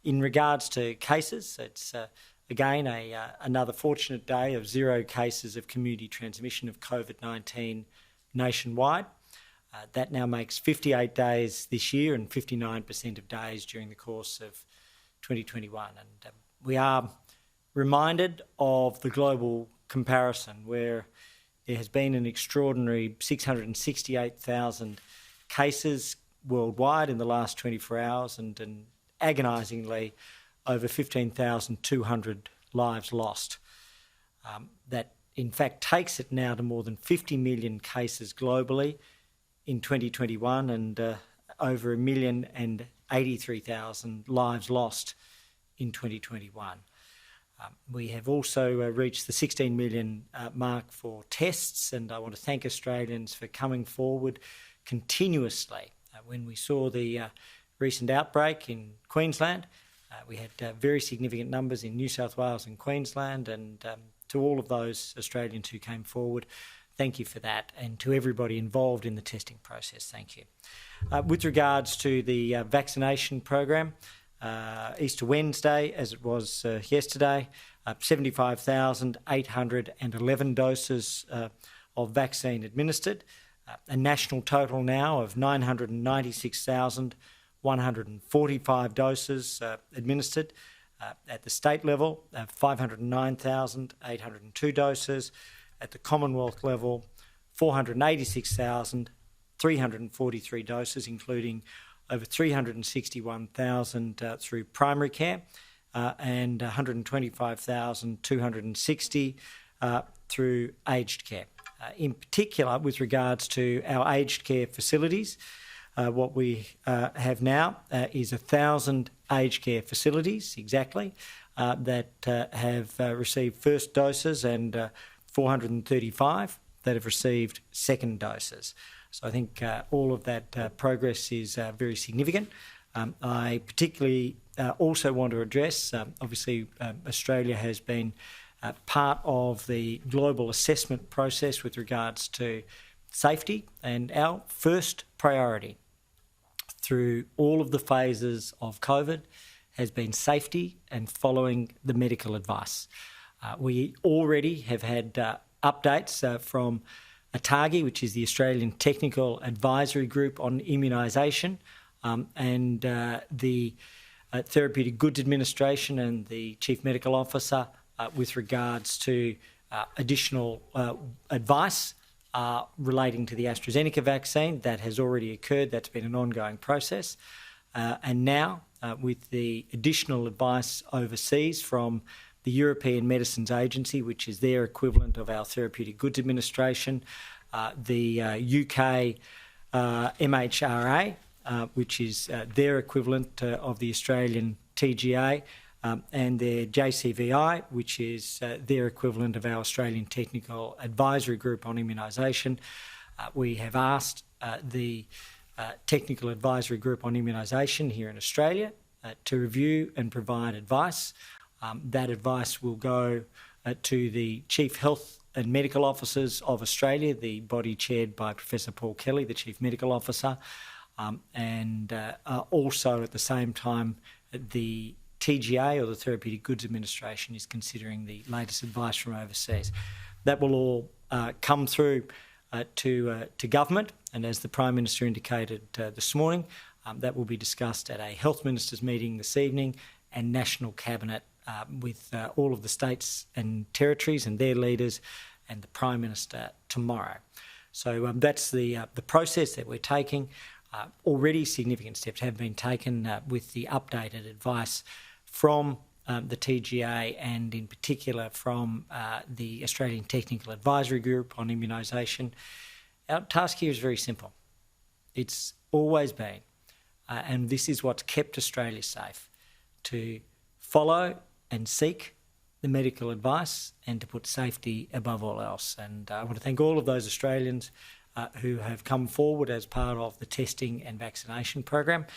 In regards to cases, it's again another fortunate day of 0 cases of community transmission of COVID-19 nationwide. That now makes 58 days this year and 59% of days during the course of 2021. And we are reminded of the global comparison where there has been an extraordinary 668,000 cases worldwide in the last 24 hours and agonisingly over 15,200 lives lost. That in fact takes it now to more than 50 million cases globally in 2021 and over 1,083,000 lives lost in 2021. We have also reached the 16 million mark for tests, and I want to thank Australians for coming forward continuously. When we saw the recent outbreak in Queensland, we had very significant numbers in New South Wales and Queensland, and to all of those Australians who came forward, thank you for that, and to everybody involved in the testing process, thank you. With regards to the vaccination program, Easter Wednesday, as it was yesterday, 75,811 doses of vaccine administered, a national total now of 996,145 doses administered. At the state level, 509,802 doses. At the Commonwealth level, 486,343 doses, including over 361,000 through primary care and 125,260 through aged care. In particular, with regards to our aged care facilities, what we have now is 1,000 aged care facilities exactly that have received first doses and 435 that have received second doses. So I think all of that progress is very significant. I particularly also want to address, obviously Australia has been part of the global assessment process with regards to safety, and our first priority through all of the phases of COVID has been safety and following the medical advice. We already have had updates from ATAGI, which is the Australian Technical Advisory Group on Immunisation, and the Therapeutic Goods Administration and the Chief Medical Officer with regards to additional advice relating to the AstraZeneca vaccine. That has already occurred. That's been an ongoing process. And now, with the additional advice overseas from the European Medicines Agency, which is their equivalent of our Therapeutic Goods Administration, the UK MHRA, which is their equivalent of the Australian TGA, and their JCVI, which is their equivalent of our Australian Technical Advisory Group on Immunisation. We have asked the Technical Advisory Group on Immunisation here in Australia to review and provide advice. That advice will go to the Chief Health and Medical Officers of Australia, the body chaired by Professor Paul Kelly, the Chief Medical Officer, and also at the same time the TGA, or the Therapeutic Goods Administration, is considering the latest advice from overseas. That will all come through to government, and as the Prime Minister indicated this morning, that will be discussed at a Health Ministers meeting this evening and National Cabinet with all of the states and territories and their leaders and the Prime Minister tomorrow. So that's the process that we're taking. Already significant steps have been taken with the updated advice from the TGA and in particular from the Australian Technical Advisory Group on Immunisation. Our task here is very simple. It's always been, and this is what's kept Australia safe, to follow and seek the medical advice and to put safety above all else. And I want to thank all of those Australians who have come forward as part of the testing and vaccination program.